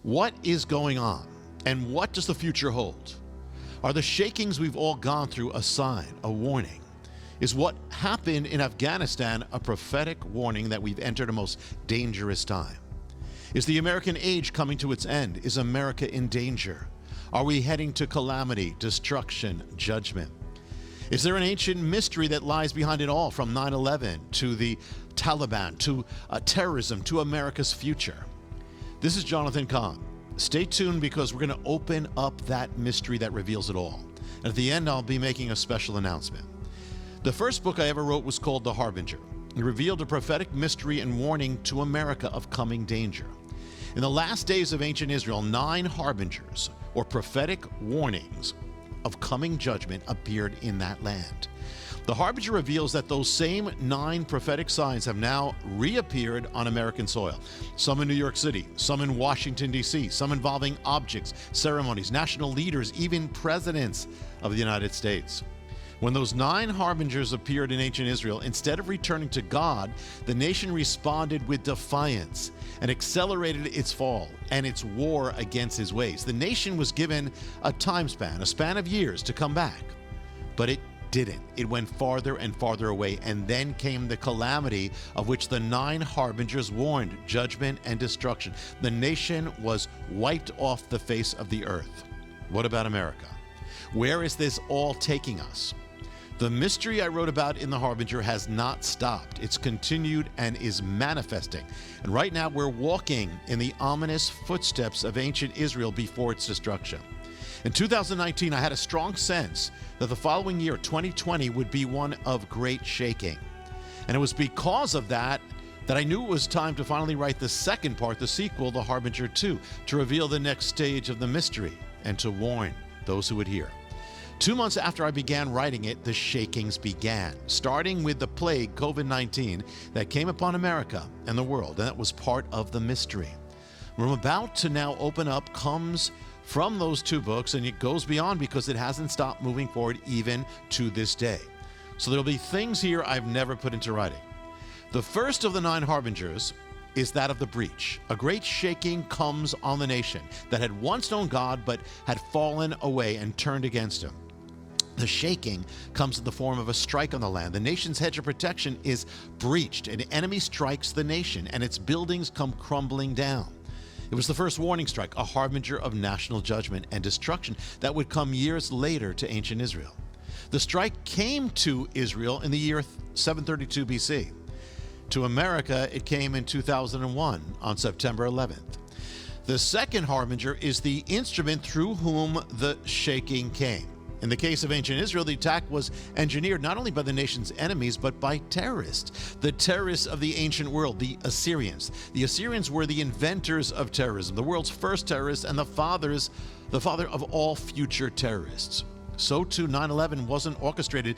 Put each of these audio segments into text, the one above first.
What is going on, and what does the future hold? Are the shakings we've all gone through a sign, a warning? Is what happened in Afghanistan a prophetic warning that we've entered a most dangerous time? Is the American age coming to its end? Is America in danger? Are we heading to calamity, destruction, judgment? Is there an ancient mystery that lies behind it all, from 9/11 to the Taliban to terrorism to America's future? This is Jonathan Cahn. Stay tuned, because we're going to open up that mystery that reveals it all. And at the end, I'll be making a special announcement. The first book I ever wrote was called The Harbinger. It revealed a prophetic mystery and warning to America of coming danger. In the last days of ancient Israel, 9 harbingers, or prophetic warnings of coming judgment, appeared in that land. The Harbinger reveals that those same 9 prophetic signs have now reappeared on American soil. Some in New York City, some in Washington, D.C., some involving objects, ceremonies, national leaders, even presidents of the United States. When those 9 harbingers appeared in ancient Israel, instead of returning to God, the nation responded with defiance and accelerated its fall and its war against his ways. The nation was given a time span, a span of years, to come back, but it didn't. It went farther and farther away, and then came the calamity of which the 9 harbingers warned: judgment and destruction. The nation was wiped off the face of the earth. What about America? Where is this all taking us? The mystery I wrote about in The Harbinger has not stopped. It's continued and is manifesting. And right now we're walking in the ominous footsteps of ancient Israel before its destruction. In 2019, I had a strong sense that the following year, 2020, would be one of great shaking. And it was because of that I knew it was time to finally write the second part, the sequel, The Harbinger 2, to reveal the next stage of the mystery and to warn those who would hear. 2 months after I began writing it, the shakings began, starting with the plague, COVID-19, that came upon America and the world, and that was part of the mystery. What I'm about to now open up comes from those 2 books, and it goes beyond, because it hasn't stopped moving forward even to this day. So there'll be things here I've never put into writing. The first of the 9 harbingers is that of the breach. A great shaking comes on the nation that had once known God but had fallen away and turned against him. The shaking comes in the form of a strike on the land. The nation's hedge of protection is breached. An enemy strikes the nation, and its buildings come crumbling down. It was the first warning strike, a harbinger of national judgment and destruction that would come years later to ancient Israel. The strike came to Israel in the year 732 BC. To America, it came in 2001 on September 11th. The second harbinger is the instrument through whom the shaking came. In the case of ancient Israel, the attack was engineered not only by the nation's enemies, but by terrorists. The terrorists of the ancient world, the Assyrians. The Assyrians were the inventors of terrorism, the world's first terrorists, and the father of all future terrorists. So too, 9/11 wasn't orchestrated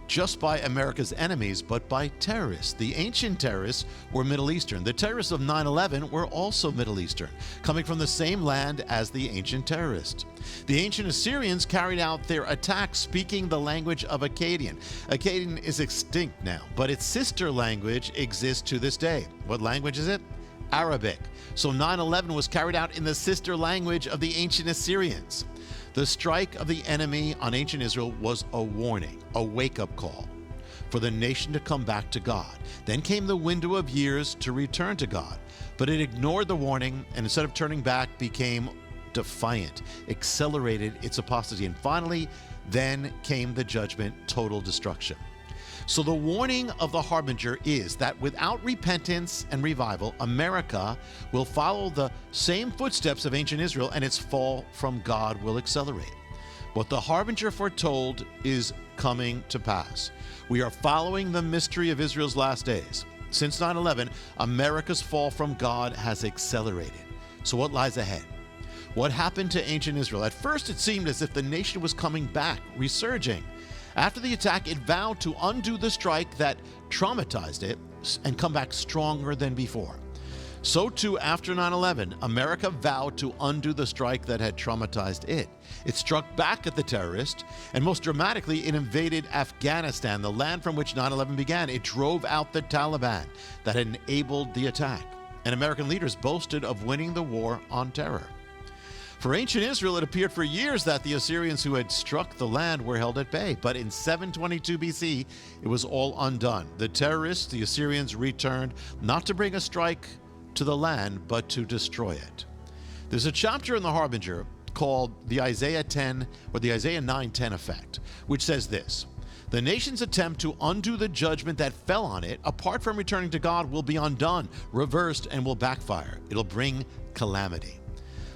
just by America's enemies, but by terrorists. The ancient terrorists were Middle Eastern. The terrorists of 9/11 were also Middle Eastern, coming from the same land as the ancient terrorists. The ancient Assyrians carried out their attack speaking the language of Akkadian. Akkadian is extinct now, but its sister language exists to this day. What language is it? Arabic. So 9/11 was carried out in the sister language of the ancient Assyrians. The strike of the enemy on ancient Israel was a warning, a wake-up call for the nation to come back to God. Then came the window of years to return to God, but it ignored the warning, and instead of turning back, became defiant, accelerated its apostasy, and finally, then came the judgment, total destruction. So the warning of the Harbinger is that without repentance and revival, America will follow the same footsteps of ancient Israel, and its fall from God will accelerate. What the Harbinger foretold is coming to pass. We are following the mystery of Israel's last days. Since 9/11, America's fall from God has accelerated. So what lies ahead? What happened to ancient Israel? At first, it seemed as if the nation was coming back, resurging. After the attack, it vowed to undo the strike that traumatized it and come back stronger than before. So too, after 9/11, America vowed to undo the strike that had traumatized it. It struck back at the terrorists, and most dramatically, it invaded Afghanistan, the land from which 9/11 began. It drove out the Taliban that had enabled the attack. and American leaders boasted of winning the war on terror. For ancient Israel, it appeared for years that the Assyrians who had struck the land were held at bay. But in 722 BC, it was all undone. The terrorists, the Assyrians, returned not to bring a strike to the land, but to destroy it. There's a chapter in the Harbinger called the Isaiah 10 or the Isaiah 9:10 effect, which says this: the nation's attempt to undo the judgment that fell on it, apart from returning to God, will be undone, reversed, and will backfire. It'll bring calamity.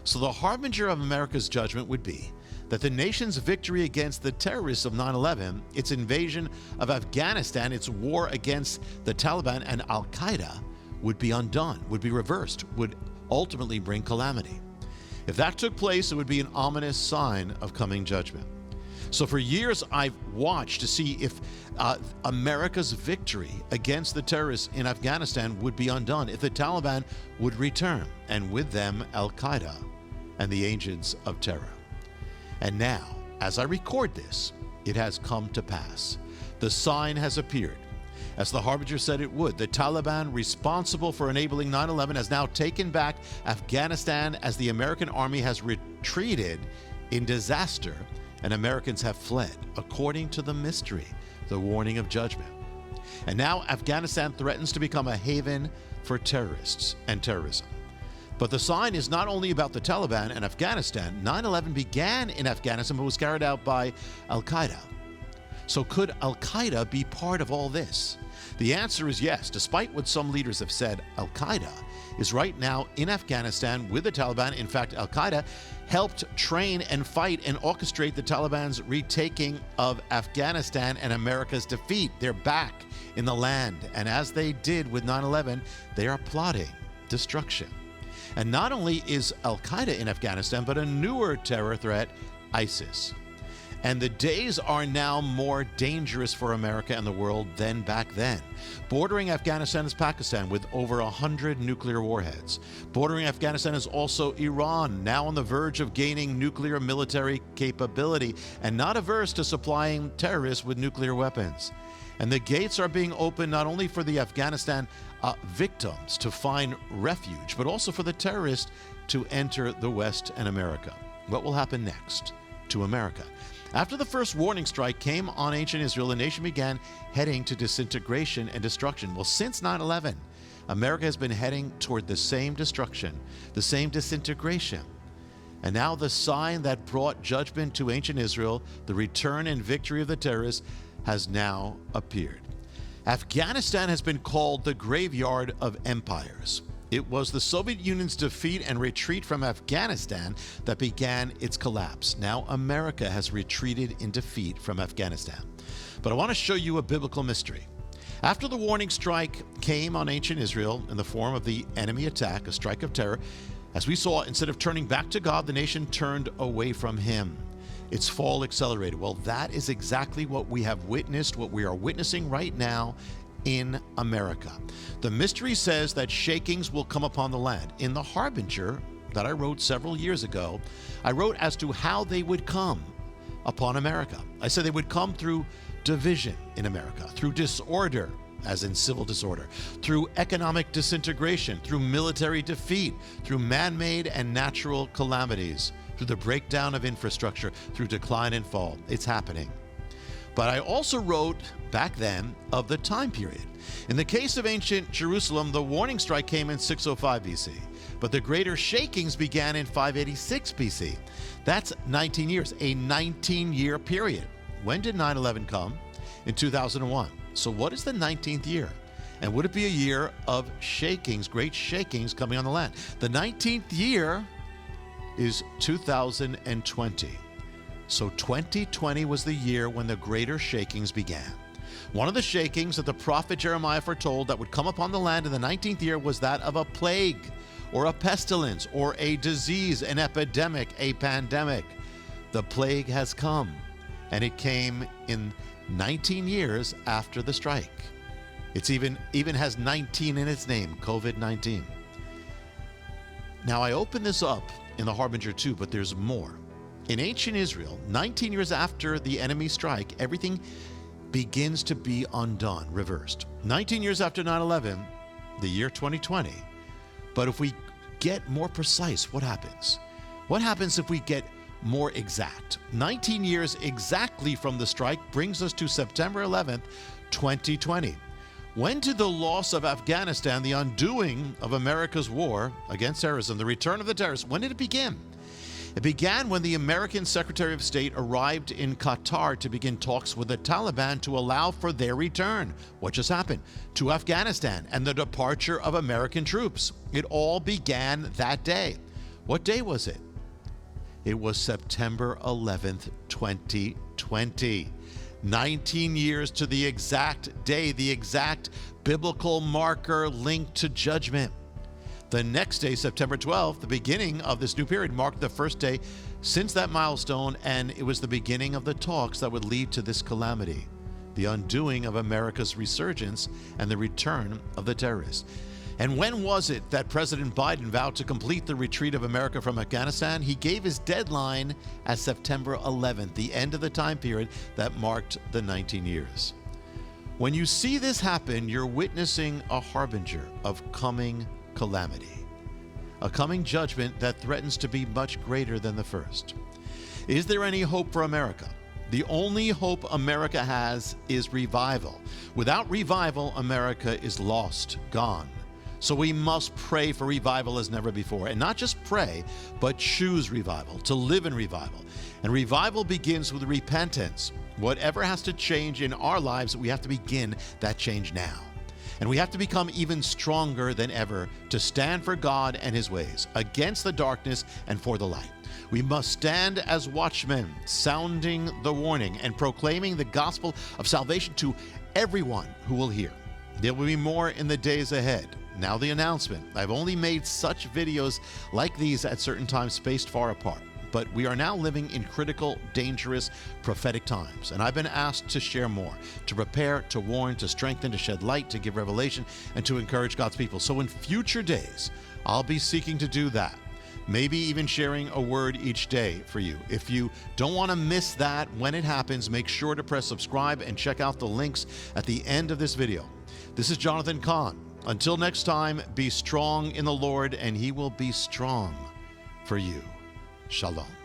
So the harbinger of America's judgment would be that the nation's victory against the terrorists of 9/11, its invasion of Afghanistan, its war against the Taliban and Al-Qaeda would be undone, would be reversed, would ultimately bring calamity. If that took place, it would be an ominous sign of coming judgment. So for years, I've watched to see if America's victory against the terrorists in Afghanistan would be undone, if the Taliban would return, and with them Al-Qaeda and the agents of terror. And now, as I record this, it has come to pass. The sign has appeared. As the Harbinger said it would, the Taliban, responsible for enabling 9/11, has now taken back Afghanistan as the American army has retreated in disaster and Americans have fled, according to the mystery, the warning of judgment. And now Afghanistan threatens to become a haven for terrorists and terrorism. But the sign is not only about the Taliban and Afghanistan. 9/11 began in Afghanistan but was carried out by Al-Qaeda. So could Al-Qaeda be part of all this? The answer is yes. Despite what some leaders have said, Al-Qaeda is right now in Afghanistan with the Taliban. In fact, Al-Qaeda helped train and fight and orchestrate the Taliban's retaking of Afghanistan and America's defeat. They're back in the land. And as they did with 9/11, they are plotting destruction. And not only is Al-Qaeda in Afghanistan, but a newer terror threat, ISIS. And the days are now more dangerous for America and the world than back then. Bordering Afghanistan is Pakistan with over 100 nuclear warheads. Bordering Afghanistan is also Iran, now on the verge of gaining nuclear military capability and not averse to supplying terrorists with nuclear weapons. And the gates are being opened not only for the Afghanistan victims to find refuge, but also for the terrorists to enter the West and America. What will happen next to America? After the first warning strike came on ancient Israel, the nation began heading to disintegration and destruction. Well, since 9/11, America has been heading toward the same destruction, the same disintegration. And now the sign that brought judgment to ancient Israel, the return and victory of the terrorists, has now appeared. Afghanistan has been called the graveyard of empires. It was the Soviet Union's defeat and retreat from Afghanistan that began its collapse. Now America has retreated in defeat from Afghanistan. But I want to show you a biblical mystery. After the warning strike came on ancient Israel in the form of the enemy attack, a strike of terror, as we saw, instead of turning back to God, the nation turned away from Him. Its fall accelerated. Well, that is exactly what we have witnessed, what we are witnessing right now in America. The mystery says that shakings will come upon the land. In the Harbinger that I wrote several years ago, I wrote as to how they would come upon America. I said they would come through division in America, through disorder, as in civil disorder, through economic disintegration, through military defeat, through man-made and natural calamities, through the breakdown of infrastructure, through decline and fall. It's happening. But I also wrote back then of the time period. In the case of ancient Jerusalem, the warning strike came in 605 BC, but the greater shakings began in 586 BC. That's 19 years, a 19-year period. When did 9/11 come? In 2001. So what is the 19th year? And would it be a year of shakings, great shakings coming on the land? The 19th year is 2020. So 2020 was the year when the greater shakings began. One of the shakings that the prophet Jeremiah foretold that would come upon the land in the 19th year was that of a plague, or a pestilence, or a disease, an epidemic, a pandemic. The plague has come, and it came in 19 years after the strike. It's even has 19 in its name, COVID-19. Now I open this up in the Harbinger too, but there's more. In ancient Israel, 19 years after the enemy strike, everything begins to be undone, reversed. 19 years after 9/11, the year 2020, But if we get more precise, what happens? What happens if we get more exact? 19 years exactly from the strike brings us to September 11th, 2020. When did the loss of Afghanistan, the undoing of America's war against terrorism, the return of the terrorists, when did it begin? It began when the American Secretary of State arrived in Qatar to begin talks with the Taliban to allow for their return. What just happened? To Afghanistan and the departure of American troops. It all began that day. What day was it? It was September 11th, 2020. 19 years to the exact day, the exact biblical marker linked to judgment. The next day, September 12th, the beginning of this new period, marked the first day since that milestone, and it was the beginning of the talks that would lead to this calamity, the undoing of America's resurgence and the return of the terrorists. And when was it that President Biden vowed to complete the retreat of America from Afghanistan? He gave his deadline as September 11th, the end of the time period that marked the 19 years. When you see this happen, you're witnessing a harbinger of coming calamity, a coming judgment that threatens to be much greater than the first. Is there any hope for America? The only hope America has is revival. Without revival, America is lost, gone. So we must pray for revival as never before. And not just pray, but choose revival, to live in revival. And revival begins with repentance. Whatever has to change in our lives, we have to begin that change now. And we have to become even stronger than ever to stand for God and His ways, against the darkness and for the light. We must stand as watchmen, sounding the warning and proclaiming the gospel of salvation to everyone who will hear. There will be more in the days ahead. Now the announcement. I've only made such videos like these at certain times spaced far apart, but we are now living in critical, dangerous, prophetic times, and I've been asked to share more, to prepare, to warn, to strengthen, to shed light, to give revelation, and to encourage God's people. So in future days, I'll be seeking to do that, maybe even sharing a word each day for you. If you don't want to miss that when it happens, make sure to press subscribe and check out the links at the end of this video. This is Jonathan Cahn. Until next time, be strong in the Lord, and He will be strong for you. Shalom.